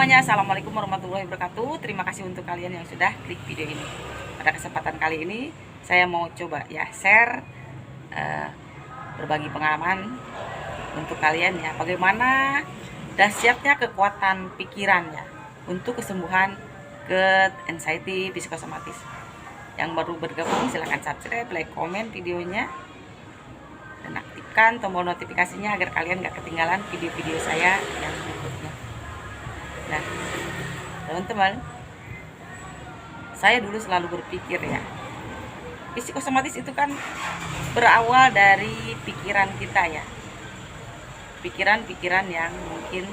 semuanya, assalamualaikum warahmatullahi wabarakatuh. Terima kasih untuk kalian yang sudah klik video ini. Pada kesempatan kali ini saya mau coba ya share berbagi pengalaman untuk kalian ya, bagaimana dahsyatnya kekuatan pikiran ya untuk kesembuhan GERD, anxiety, psikosomatis. Yang baru bergabung silahkan subscribe, like, komen videonya, dan aktifkan tombol notifikasinya agar kalian gak ketinggalan video-video saya yang berikutnya. Nah, teman-teman, saya dulu selalu berpikir ya, psikosomatis itu kan berawal dari pikiran kita ya, pikiran-pikiran yang mungkin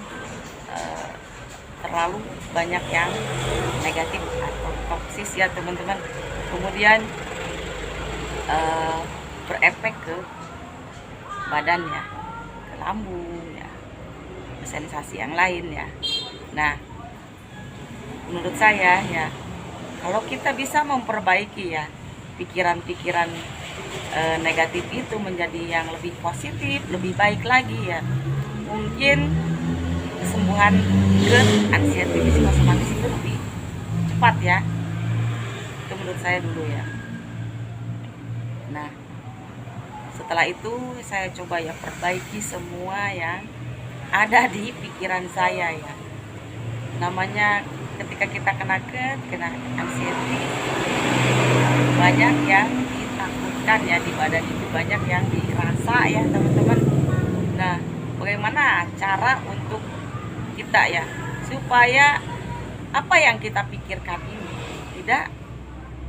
terlalu banyak yang negatif atau toksis ya teman-teman, kemudian berefek ke badannya, ke lambung ya, ke sensasi yang lain ya. Nah, menurut saya ya, kalau kita bisa memperbaiki ya pikiran-pikiran negatif itu menjadi yang lebih positif, lebih baik lagi ya, mungkin kesembuhan GERD, anxiety, psikosomatis itu lebih cepat ya. Itu menurut saya dulu ya. Nah, setelah itu saya coba ya perbaiki semua yang ada di pikiran saya ya. Namanya ketika kita kena GERD, kena anxiety, banyak yang ditakutkan ya di badan itu, banyak yang dirasa ya teman-teman. Nah, bagaimana cara untuk kita ya supaya apa yang kita pikirkan ini tidak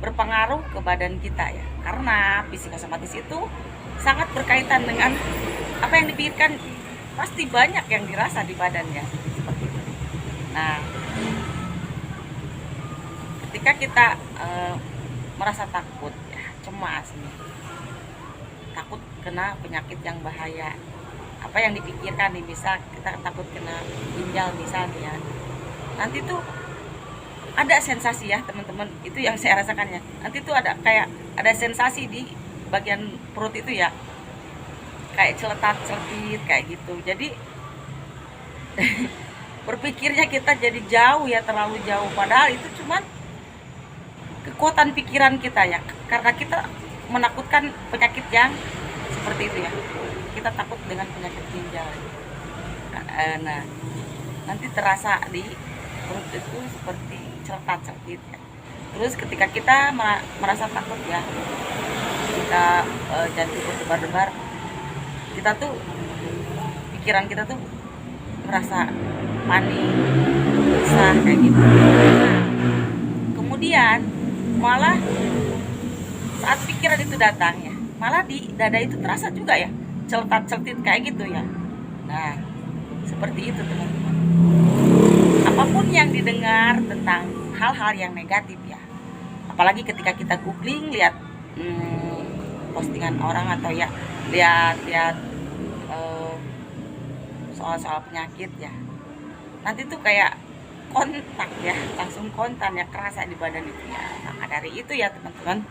berpengaruh ke badan kita ya, karena psikosomatis itu sangat berkaitan dengan apa yang dipikirkan, pasti banyak yang dirasa di badannya seperti itu. Nah, ketika kita merasa takut ya, cemas nih, takut kena penyakit yang bahaya, apa yang dipikirkan nih, bisa kita takut kena ginjal misalnya, nanti tuh ada sensasi ya teman-teman, itu yang saya rasakan ya, nanti tuh ada kayak ada sensasi di bagian perut itu ya, kayak celetat-celetit kayak gitu. Jadi berpikirnya kita jadi jauh ya, terlalu jauh, padahal itu cuman kekuatan pikiran kita ya, karena kita menakutkan penyakit yang seperti itu ya, kita takut dengan penyakit ginjal. Nah, nanti terasa di perut itu seperti celetat-celetit ya. Terus ketika kita merasa takut ya, kita jantung berdebar-debar, kita tuh pikiran kita tuh merasa panik, gelisah kayak gitu. Nah, kemudian malah saat pikiran itu datang ya, malah di dada itu terasa juga ya celetat-celetit kayak gitu ya. Nah, seperti itu teman-teman. Apapun yang didengar tentang hal-hal yang negatif ya, apalagi ketika kita googling, lihat postingan orang atau ya lihat soal-soal penyakit ya, nanti tuh kayak kontak ya, langsung kontan ya, kerasa di badan itu ya. Maka dari itu ya teman-teman,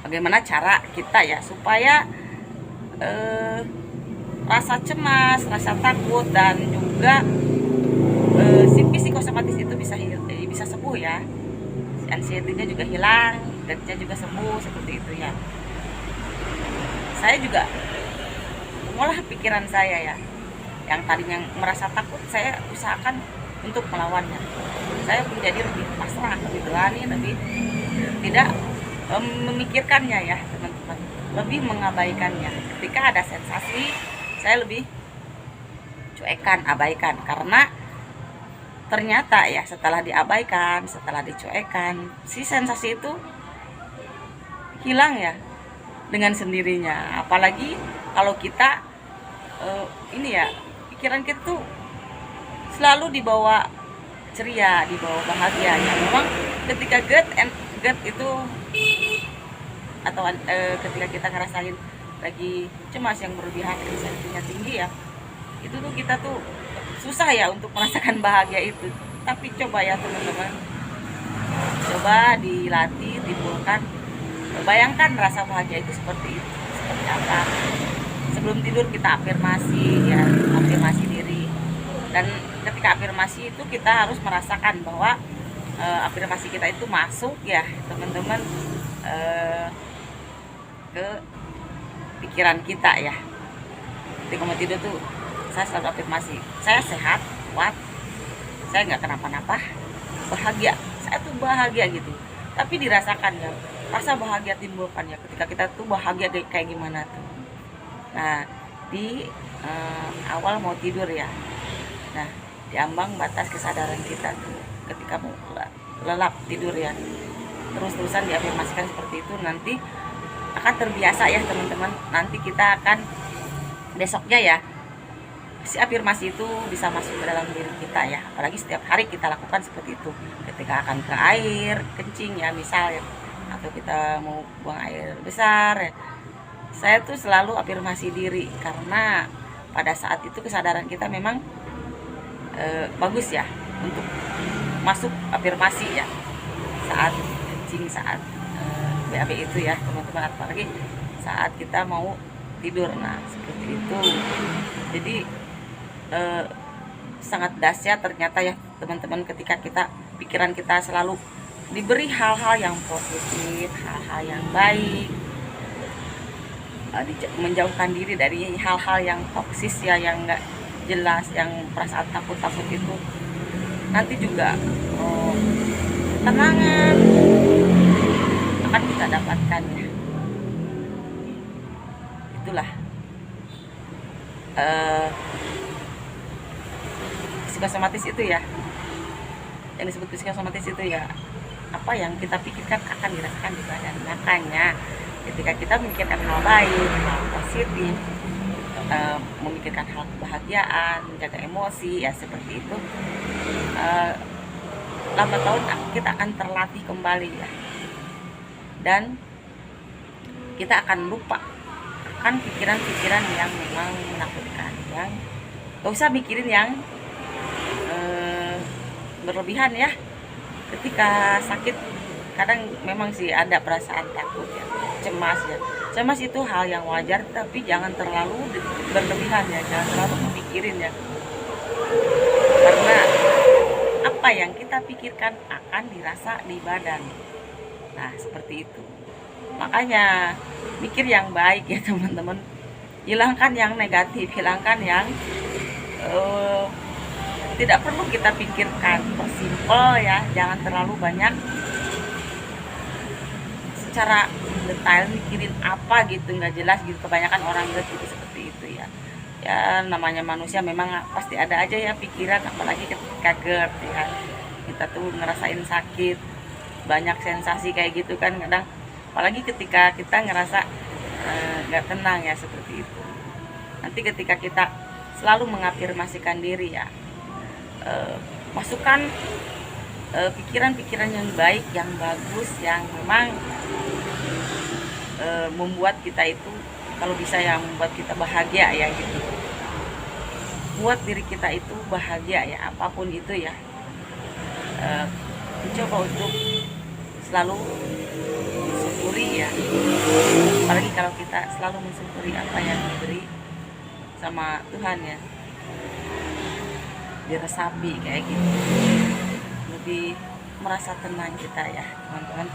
bagaimana cara kita ya supaya rasa cemas, rasa takut, dan juga si psikosomatis itu bisa sembuh ya, si anxiety-nya juga hilang, GERD-nya juga sembuh, seperti itu ya. Saya juga mengolah pikiran saya ya, yang tadinya merasa takut, saya usahakan untuk melawannya. Saya menjadi lebih pasrah, lebih berani, lebih tidak memikirkannya ya teman-teman, lebih mengabaikannya. Ketika ada sensasi, saya lebih cuekan, abaikan, karena ternyata ya setelah diabaikan, setelah dicuekan, si sensasi itu hilang ya dengan sendirinya. Apalagi kalau kita ini ya, pikiran kita tuh selalu dibawa ceria, dibawa bahagia ya. Memang ketika GERD itu atau ketika kita ngerasain lagi cemas yang berlebihan, anxiety-nya tinggi ya, itu tuh kita tuh susah ya untuk merasakan bahagia itu. Tapi coba ya teman-teman, coba dilatih, timbulkan, bayangkan rasa bahagia itu seperti apa. Sebelum tidur kita afirmasi ya, afirmasi diri, Dan ketika afirmasi itu kita harus merasakan bahwa afirmasi kita itu masuk ya teman-teman ke pikiran kita ya. Ketika mau tidur tuh saya selalu afirmasi, saya sehat, kuat, saya nggak kenapa-napa, bahagia, saya tuh bahagia gitu. Tapi dirasakan ya, rasa bahagia timbulkan ya ketika kita tuh bahagia kayak gimana tuh. Nah di awal mau tidur ya, nah di ambang batas kesadaran kita tuh ketika mau lelap tidur ya, terus-terusan diafirmasikan seperti itu, nanti akan terbiasa ya teman-teman. Nanti kita akan besoknya ya si afirmasi itu bisa masuk ke dalam diri kita ya, apalagi setiap hari kita lakukan seperti itu. Ketika akan ke air kencing ya misal ya, atau kita mau buang air besar ya, saya tuh selalu afirmasi diri, karena pada saat itu kesadaran kita memang bagus ya untuk masuk afirmasi ya saat kencing, saat BAB itu ya teman-teman, apalagi saat kita mau tidur. Nah seperti itu, jadi sangat dahsyat ternyata ya teman-teman, ketika pikiran kita selalu diberi hal-hal yang positif, hal-hal yang baik, menjauhkan diri dari hal-hal yang toksis ya, yang nggak jelas, yang perasaan takut-takut itu. Nanti juga ketenangan akan kita dapatkan ya. Itulah psikosomatis itu ya, yang disebut psikosomatis itu ya, apa yang kita pikirkan akan dirasakan di badan. Makanya ketika kita memikirkan hal baik, hal positif, memikirkan hal kebahagiaan, menjaga emosi ya seperti itu, lambat laun kita akan terlatih kembali ya, dan kita akan lupa akan pikiran-pikiran yang memang menakutkan, yang gak usah mikirin yang berlebihan ya. Ketika sakit kadang memang sih ada perasaan takut ya, cemas ya. Cemas itu hal yang wajar, tapi jangan terlalu berlebihan ya, jangan terlalu mikirin ya, karena apa yang kita pikirkan akan dirasa di badan. Nah seperti itu, makanya mikir yang baik ya teman-teman, hilangkan yang negatif, hilangkan yang tidak perlu kita pikirkan. Simple ya, jangan terlalu banyak secara detail mikirin apa gitu, nggak jelas gitu. Kebanyakan orang gitu seperti itu ya. Ya namanya manusia memang pasti ada aja ya pikiran, apalagi ketika GERD ya, kita tuh ngerasain sakit, banyak sensasi kayak gitu kan kadang, apalagi ketika kita ngerasa nggak tenang ya seperti itu. Nanti ketika kita selalu mengafirmasikan diri ya, masukkan pikiran-pikiran yang baik, yang bagus, yang memang membuat kita itu kalau bisa yang membuat kita bahagia ya gitu. Buat diri kita itu bahagia ya, apapun itu ya. Mencoba untuk selalu mensyukuri ya, apalagi kalau kita selalu mensyukuri apa yang diberi sama Tuhan ya, diresapi kayak gitu, lebih merasa tenang kita ya teman-teman,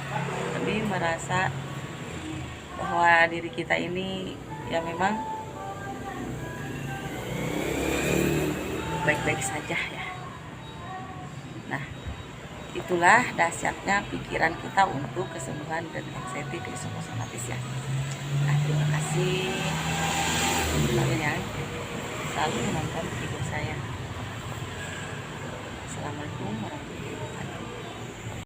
lebih merasa bahwa diri kita ini ya memang baik-baik saja ya. Nah itulah dahsyatnya pikiran kita untuk kesembuhan dan anxiety psikosomatis ya. Nah terima kasih kalian yang selalu menonton